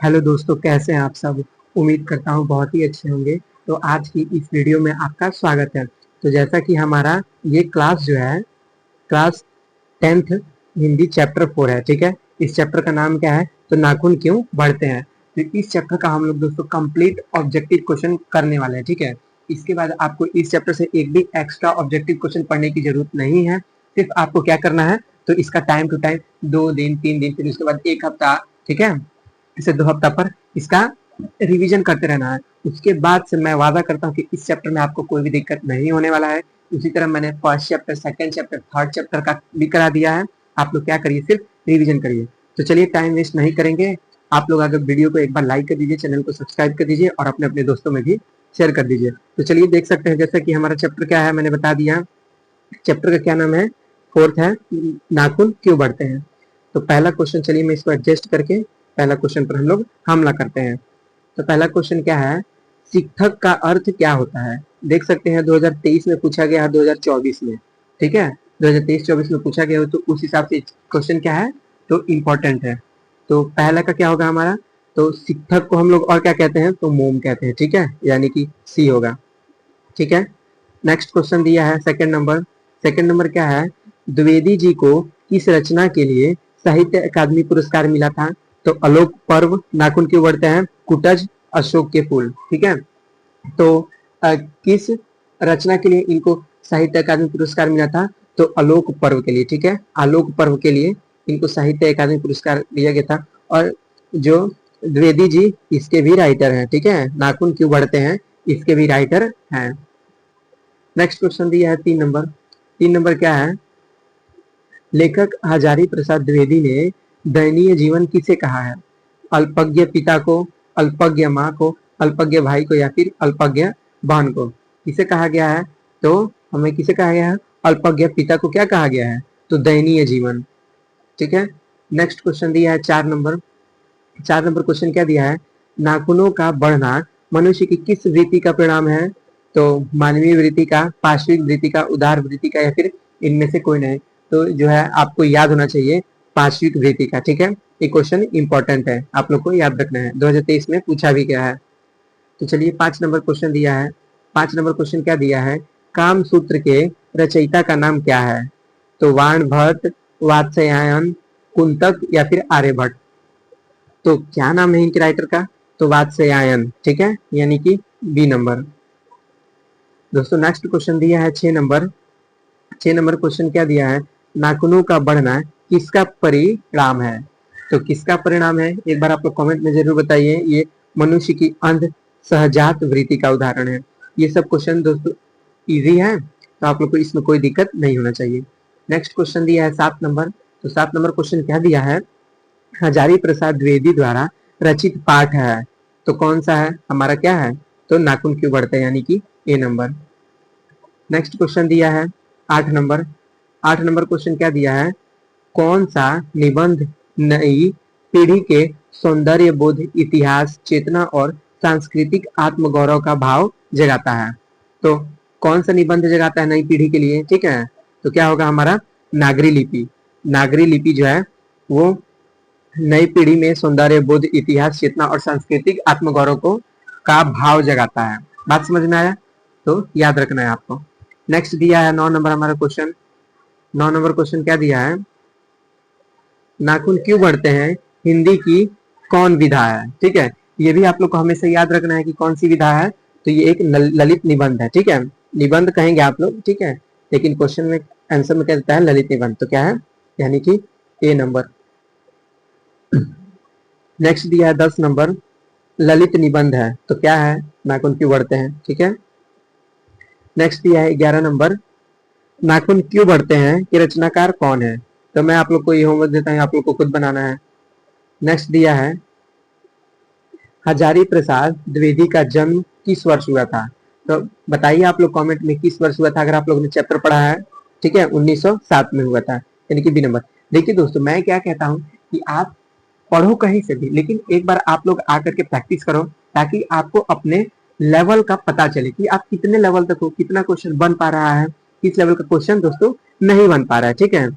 Hello दोस्तों, कैसे हैं आप सब। उम्मीद करता हूँ बहुत ही अच्छे होंगे। तो आज की इस वीडियो में आपका स्वागत है। तो जैसा कि हमारा ये क्लास जो है, क्लास 10th हिंदी चैप्टर 4 है। ठीक है, इस चैप्टर का नाम क्या है? तो नाखून क्यों बढ़ते हैं। तो इस चैप्टर का हम लोग दोस्तों कंप्लीट ऑब्जेक्टिव क्वेश्चन करने वाले हैं। ठीक है, इसके बाद आपको इस चैप्टर से एक भी एक्स्ट्रा ऑब्जेक्टिव क्वेश्चन पढ़ने की जरूरत नहीं है। सिर्फ आपको क्या करना है, तो इसका टाइम टू टाइम 2 दिन 3 दिन फिर उसके बाद 1 हफ्ता, ठीक है, इसे 2 हफ्ता पर इसका रिवीजन करते रहना है। उसके बाद से मैं वादा करता हूँ कि इस चैप्टर में आपको कोई भी दिक्कत नहीं होने वाला है। उसी तरह मैंने first chapter, second chapter, third chapter का भी करा दिया है। आप लोग क्या करिए, सिर्फ रिवीजन करिए। तो चलिए टाइम वेस्ट नहीं करेंगे। आप लोग अगर वीडियो को एक बार लाइक कर दीजिए, चैनल को सब्सक्राइब कर दीजिए और अपने अपने दोस्तों में भी शेयर कर दीजिए। तो चलिए देख सकते हैं, जैसा कि हमारा चैप्टर क्या है मैंने बता दिया। चैप्टर का क्या नाम है? फोर्थ है, नाखून क्यों बढ़ते हैं। तो पहला क्वेश्चन, चलिए मैं इसको एडजस्ट करके पहला क्वेश्चन पर हम लोग हमला करते हैं। तो पहला क्वेश्चन क्या है? शिक्षक का अर्थ क्या होता है। देख सकते हैं 2023 में पूछा गया है, 2024 में। ठीक है, 2023-24 में पूछा गया हो, तो उस हिसाब से क्वेश्चन क्या है, तो इम्पोर्टेंट है। तो पहला का क्या होगा हमारा? तो शिक्षक को हम लोग और क्या कहते हैं, तो मोम कहते हैं। ठीक है, यानी कि सी होगा। ठीक है, नेक्स्ट क्वेश्चन दिया है सेकंड नंबर। सेकंड नंबर क्या है? द्विवेदी जी को किस रचना के लिए साहित्य अकादमी पुरस्कार मिला था। तो आलोक पर्व, नाखून क्यों बढ़ते हैं, कुटज, अशोक के फूल। ठीक है, तो किस रचना के लिए इनको साहित्य अकादमी पुरस्कार मिला था? तो आलोक पर्व के लिए। ठीक है, आलोक पर्व के लिए इनको साहित्य अकादमी पुरस्कार दिया गया था। और जो द्विवेदी जी, इसके भी राइटर हैं। ठीक है, नाखून क्यों बढ़ते हैं, इसके भी राइटर हैं। नेक्स्ट क्वेश्चन दिया है 3 नंबर। 3 नंबर क्या है? लेखक हजारी प्रसाद द्विवेदी ने दयनीय जीवन किसे कहा है। अल्पज्ञ पिता को, अल्पज्ञ माँ को, अल्पज्ञ भाई को, या फिर अल्पज्ञ बहन को। किसे कहा गया है? तो हमें किसे कहा गया है? अल्पज्ञ पिता को क्या कहा गया है, तो दयनीय जीवन। ठीक है, नेक्स्ट क्वेश्चन दिया है 4 नंबर। 4 नंबर क्वेश्चन क्या दिया है? नाखूनों का बढ़ना मनुष्य की किस वृत्ति का परिणाम है। तो मानवीय वृत्ति का, पार्श्विक वृत्ति का, उदार वृत्ति का, या फिर इनमें से कोई नहीं। तो जो है आपको याद होना चाहिए, पार्श्विक वृत्ति का। ठीक है, ये क्वेश्चन इंपॉर्टेंट है, आप लोग को याद रखना है, 2023 में पूछा भी गया है। तो चलिए 5 नंबर क्वेश्चन दिया है। 5 नंबर क्वेश्चन क्या दिया है? काम सूत्र के रचयिता का नाम क्या है। तो वाणभट्ट, वात्स्यायन, कुंतक, या फिर आर्यभट्ट। तो क्या नाम है इनके राइटर का? तो वात्स्यायन। ठीक है, यानी कि बी नंबर। दोस्तों नेक्स्ट क्वेश्चन दिया है 6 नंबर। 6 नंबर क्वेश्चन क्या दिया है? नाखूनों का बढ़ना किसका परिणाम है। तो किसका परिणाम है, एक बार आप लोग कमेंट में जरूर बताइए। ये मनुष्य की अंध सहजात वृत्ति का उदाहरण है। ये सब क्वेश्चन दोस्तों इजी है, तो आप लोग को इसमें कोई दिक्कत नहीं होना चाहिए। नेक्स्ट क्वेश्चन दिया है 7 नंबर। तो 7 नंबर क्वेश्चन क्या दिया है? हजारी प्रसाद द्विवेदी द्वारा रचित पाठ है, तो कौन सा है हमारा, क्या है, तो नाखून क्यों बढ़ते हैं, यानी कि ए नंबर। नेक्स्ट क्वेश्चन दिया है 8 नंबर। 8 नंबर क्वेश्चन क्या दिया है? कौन सा निबंध नई पीढ़ी के सौंदर्य बोध, इतिहास, चेतना और सांस्कृतिक आत्मगौरव का भाव जगाता है। तो कौन सा निबंध जगाता है नई पीढ़ी के लिए? ठीक है, तो क्या होगा हमारा? नागरी लिपि। नागरी लिपि जो है वो नई पीढ़ी में सौंदर्य बोध, इतिहास, चेतना और सांस्कृतिक आत्मगौरव को का भाव जगाता है। बात समझ में आया? तो याद रखना है आपको। नेक्स्ट दिया है 9 नंबर हमारा क्वेश्चन। 9 नंबर क्वेश्चन क्या दिया है? नाखून क्यों बढ़ते हैं, हिंदी की कौन विधा है। ठीक है, ये भी आप लोग को हमेशा याद रखना है कि कौन सी विधा है। तो ये एक ललित निबंध है। ठीक है, निबंध कहेंगे आप लोग, ठीक है, लेकिन क्वेश्चन में आंसर में क्या देता है? ललित निबंध। तो क्या है, यानी कि ए नंबर। नेक्स्ट दिया है 10 नंबर। ललित निबंध है, तो क्या है? नाखून क्यों बढ़ते हैं। ठीक है, नेक्स्ट दिया है 11 नंबर। नाखून क्यों बढ़ते हैं कि रचनाकार कौन है। तो मैं आप लोग को ये होमवर्क देता हूँ, आप लोग को खुद बनाना है। नेक्स्ट दिया है हजारी प्रसाद द्विवेदी का जन्म किस वर्ष हुआ था। तो बताइए आप लोग कमेंट में किस वर्ष हुआ था, अगर आप लोगों ने चैप्टर पढ़ा है। ठीक है, 1907 में हुआ था, यानी कि बी नंबर। देखिए दोस्तों, मैं क्या कहता हूँ कि आप पढ़ो कहीं से भी, लेकिन एक बार आप लोग आकर के प्रैक्टिस करो, ताकि आपको अपने लेवल का पता चले कि आप कितने लेवल तक हो, कितना क्वेश्चन बन पा रहा है, किस लेवल का क्वेश्चन दोस्तों नहीं बन पा रहा है। ठीक है,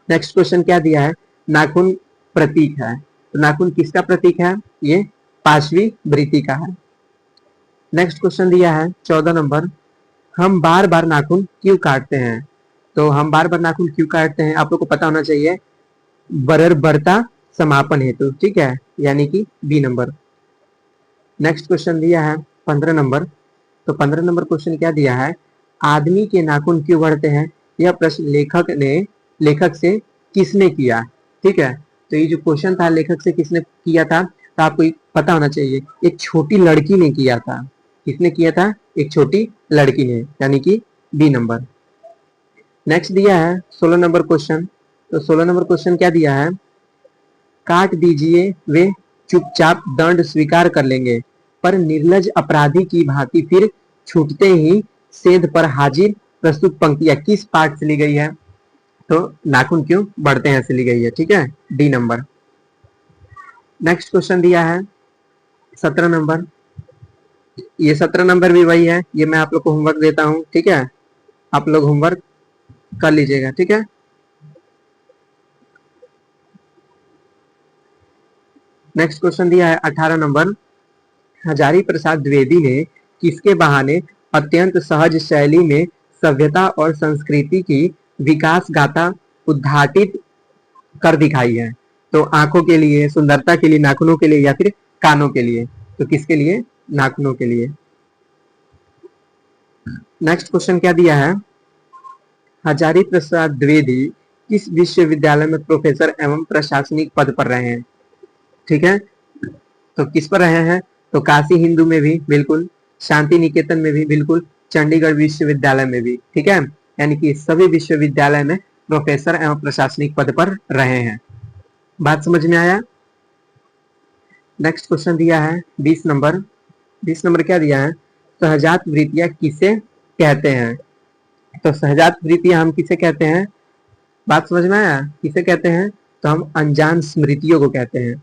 नेक्स्ट क्वेश्चन क्या दिया है? नाखून प्रतीक है, तो नाखून किसका प्रतीक है? ये पांचवी वृत्ति का है। नेक्स्ट क्वेश्चन दिया है 14 नंबर, हम बार बार नाखून क्यों काटते हैं? तो हम बार बार नाखून क्यों काटते हैं आप लोग को पता होना चाहिए, बर्बरता समापन हेतु, ठीक है, यानी कि बी नंबर। नेक्स्ट क्वेश्चन दिया है 15 नंबर, तो 15 नंबर क्वेश्चन क्या दिया है, आदमी के नाखून क्यों बढ़ते हैं? यह प्रश्न लेखक से किसने किया? ठीक है, तो ये जो क्वेश्चन था लेखक से किसने किया था, तो आपको पता होना चाहिए, एक छोटी लड़की ने किया था। किसने किया था? एक छोटी लड़की ने, यानी कि बी नंबर। नेक्स्ट दिया है 16 नंबर क्वेश्चन, तो 16 नंबर क्वेश्चन क्या दिया है, काट दीजिए वे चुपचाप दंड स्वीकार कर लेंगे, पर निर्लज अपराधी की भांति फिर छूटते ही सेध पर हाजिर प्रस्तुत पंक्तियां किस पाठ से ली गई है? तो नाखून क्यों बढ़ते हैं से ली गई है, ठीक है, डी नंबर। नेक्स्ट क्वेश्चन दिया है 17 नंबर, ये 17 नंबर भी वही है, ये मैं आप लोग को होमवर्क देता हूं, ठीक है, आप लोग होमवर्क कर लीजिएगा, ठीक है। नेक्स्ट क्वेश्चन दिया है 18 नंबर, हजारी प्रसाद द्विवेदी ने किसके बहाने अत्यंत सहज शैली में सभ्यता और संस्कृति की विकास गाथा उद्घाटित कर दिखाई है? तो आंखों के लिए, सुंदरता के लिए, नाखूनों के लिए, या फिर कानों के लिए? तो किसके लिए? नाखूनों के लिए। नेक्स्ट क्वेश्चन क्या दिया है, हजारी प्रसाद द्विवेदी किस विश्वविद्यालय में प्रोफेसर एवं प्रशासनिक पद पर रहे हैं? ठीक है, तो किस पर रहे हैं? तो काशी हिंदू में भी बिल्कुल, शांति निकेतन में भी बिल्कुल, चंडीगढ़ विश्वविद्यालय में भी, ठीक है, यानी कि सभी विश्वविद्यालय में प्रोफेसर एवं प्रशासनिक पद पर रहे हैं। बात समझ में आया? नेक्स्ट क्वेश्चन दिया है 20 नंबर, 20 नंबर क्या दिया है, सहजात वृत्तियां किसे कहते हैं? तो सहजात वृत्तियां हम किसे कहते हैं? बात समझ में आया, किसे कहते हैं? तो हम अनजान स्मृतियों को कहते हैं,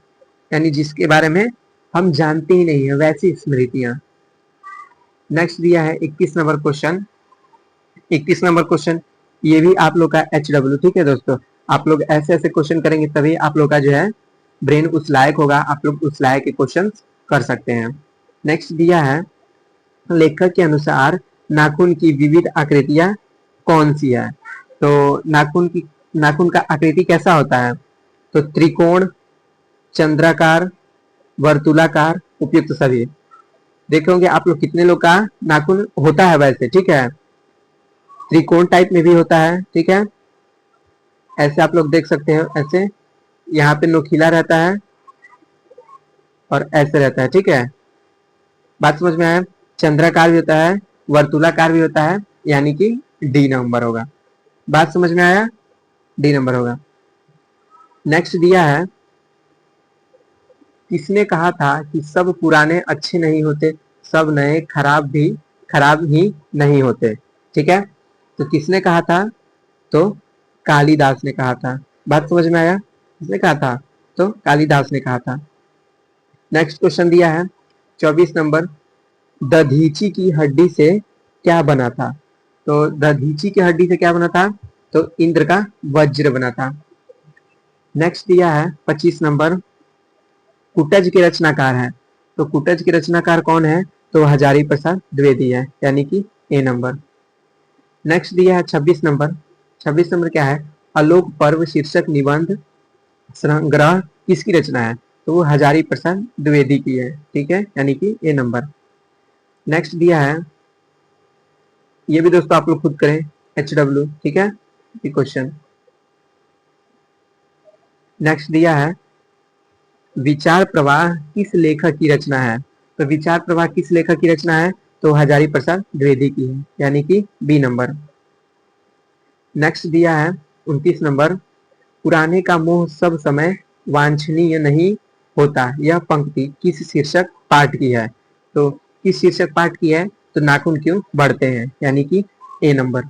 यानी जिसके बारे में हम जानते ही नहीं है वैसी स्मृतियां। नेक्स्ट दिया है 21 नंबर क्वेश्चन, 21 नंबर क्वेश्चन ये भी आप लोग का HW, ठीक है दोस्तों, आप लोग ऐसे ऐसे क्वेश्चन करेंगे तभी आप लोग का जो है ब्रेन उस लायक होगा, आप लोग उस लायक के क्वेश्चन कर सकते हैं। नेक्स्ट दिया है, लेखक के अनुसार नाखून की विविध आकृतियां कौन सी है? तो नाखून का आकृति कैसा होता है? तो त्रिकोण, चंद्राकार, वर्तुलाकार, उपयुक्त सभी। देखे होंगे आप लोग कितने लोग का नाखून होता है वैसे, ठीक है, त्रिकोण टाइप में भी होता है, ठीक है, ऐसे आप लोग देख सकते हैं, ऐसे यहाँ पे नोकीला रहता है और ऐसे रहता है, ठीक है, बात समझ में आया? चंद्राकार भी होता है, वर्तुलाकार भी होता है, यानी कि डी नंबर होगा। बात समझ में आया? डी नंबर होगा। नेक्स्ट दिया है, किसने कहा था कि सब पुराने अच्छे नहीं होते, सब नए खराब ही नहीं होते, ठीक है, तो किसने कहा था? तो कालिदास ने कहा था। बात समझ में आया? किसने कहा था? तो कालिदास ने कहा था। नेक्स्ट क्वेश्चन दिया है 24 नंबर, दधीची की हड्डी से क्या बना था? तो दधीची की हड्डी से क्या बना था? तो इंद्र का वज्र बना था। नेक्स्ट दिया है 25 नंबर, कुटज के रचनाकार है, तो कुटज के रचनाकार कौन है? तो हजारी प्रसाद द्विवेदी है, यानी कि ए नंबर। नेक्स्ट दिया है 26 नंबर, 26 नंबर क्या है, आलोक पर्व शीर्षक निबंध संग्रह किसकी रचना है? तो वो हजारी प्रसाद द्विवेदी की है, ठीक है, यानी कि ए नंबर। नेक्स्ट दिया है, ये भी दोस्तों आप लोग खुद करें, HW, ठीक है, ये क्वेश्चन। नेक्स्ट दिया है, विचार प्रवाह किस लेखक की रचना है? तो विचार प्रवाह किस लेखक की रचना है? तो हजारी प्रसाद द्विवेदी की है, यानी कि बी नंबर। नेक्स्ट दिया है 29 नंबर, पुराने का मोह सब समय वांछनीय नहीं होता, यह पंक्ति किस शीर्षक पाठ की है? तो किस शीर्षक पाठ की है? तो नाखून क्यों बढ़ते हैं, यानी कि ए नंबर।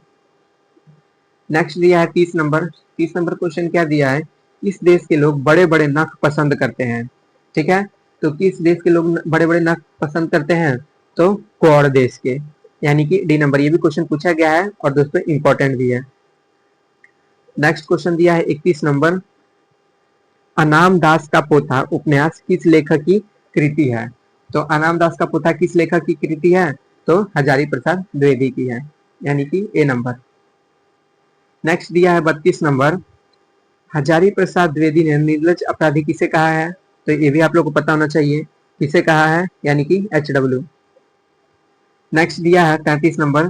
नेक्स्ट दिया है 30 नंबर, 30 नंबर क्वेश्चन क्या दिया है, किस देश के लोग बड़े बड़े नख पसंद करते हैं? ठीक है, तो किस देश के लोग बड़े बड़े नख पसंद करते हैं? तो क्वाड देश के, यानी कि डी नंबर। ये भी क्वेश्चन पूछा गया है और दोस्तों इंपॉर्टेंट भी है। नेक्स्ट क्वेश्चन दिया है 31 नंबर, अनाम दास का पोथा उपन्यास किस लेखक की कृति है? तो अनाम दास का पोथा किस लेखक की कृति है? तो हजारी प्रसाद द्विवेदी की है, यानी कि ए नंबर। नेक्स्ट दिया है 32 नंबर, हजारी प्रसाद द्विवेदी ने निर्लज अपराधी किसे कहा है? तो ये भी आप लोग को पता होना चाहिए, किसे कहा है, यानी कि HW। नेक्स्ट दिया है 33 नंबर,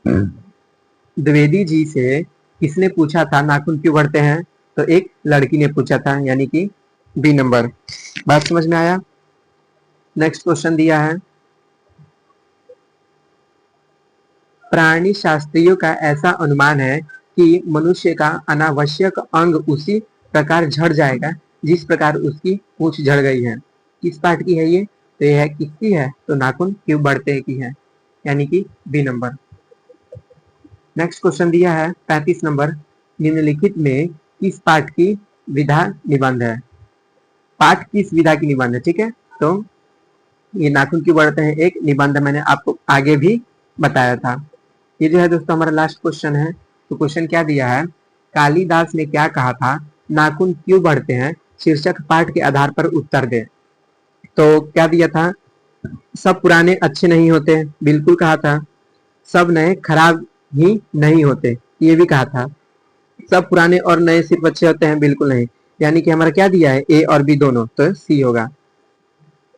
द्विवेदी जी से किसने पूछा था नाखून क्यों बढ़ते हैं? तो एक लड़की ने पूछा था, यानी कि बी नंबर। बात समझ में आया? नेक्स्ट क्वेश्चन दिया है, प्राणी शास्त्रियों का ऐसा अनुमान है कि मनुष्य का अनावश्यक अंग उसी प्रकार झड़ जाएगा जिस प्रकार उसकी पूंछ झड़ गई है। किस पार्ट की है ये? तो ये है किसकी है? तो नाखून क्यों बढ़ते की है, यानी कि बी नंबर। नेक्स्ट क्वेश्चन दिया है 35 नंबर, निम्नलिखित में किस पाठ की विधा निबंध है? पाठ किस विधा की निबंध है? ठीक है, तो ये नाखून क्यों बढ़ते हैं एक निबंध मैंने आपको आगे भी बताया था। ये जो है दोस्तों हमारा लास्ट क्वेश्चन है। तो क्वेश्चन क्या दिया है, कालिदास ने क्या कहा था, नाखून क्यों बढ़ते हैं, शीर्षक पाठ के आधार पर उत्तर दे। तो क्या दिया था, सब पुराने अच्छे नहीं होते, बिल्कुल कहा था। सब नए खराब ही नहीं होते, ये भी कहा था। सब पुराने और नए सिर्फ अच्छे होते हैं, बिल्कुल नहीं। यानी कि हमारा क्या दिया है, ए और बी दोनों, तो सी होगा।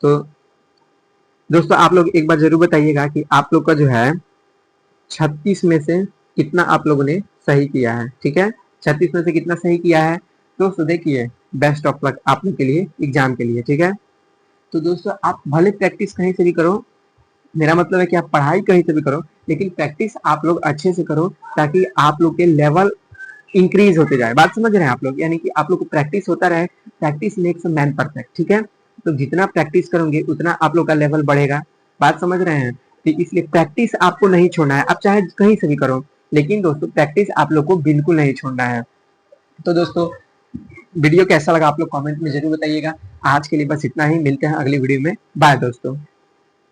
तो दोस्तों आप लोग एक बार जरूर बताइएगा कि आप लोग का जो है 36 में से कितना आप लोगों ने सही किया है। ठीक है, 36 में से कितना सही किया है? दोस्तों देखिए, बेस्ट ऑफ लक आप लोग के लिए एग्जाम के लिए। ठीक है, तो दोस्तों आप भले प्रैक्टिस कहीं से भी करो, मेरा मतलब है कि आप पढ़ाई कहीं से भी करो, लेकिन प्रैक्टिस आप लोग अच्छे से करो ताकि आप लोग के लेवल इंक्रीज होते जाए। बात समझ रहे हैं आप लोग, यानी कि आप लोग को प्रैक्टिस होता रहे, प्रैक्टिस मेक्स मैन परफेक्ट। ठीक है, तो जितना प्रैक्टिस करोगे उतना आप लोग का लेवल बढ़ेगा। बात समझ रहे हैं, तो इसलिए प्रैक्टिस आपको नहीं छोड़ना है, आप चाहे कहीं से भी करो, लेकिन दोस्तों प्रैक्टिस आप लोग को बिल्कुल नहीं छोड़ना है। तो दोस्तों वीडियो कैसा लगा आप लोग कमेंट में जरूर बताइएगा। आज के लिए बस इतना ही, मिलते हैं अगली वीडियो में। बाय दोस्तों।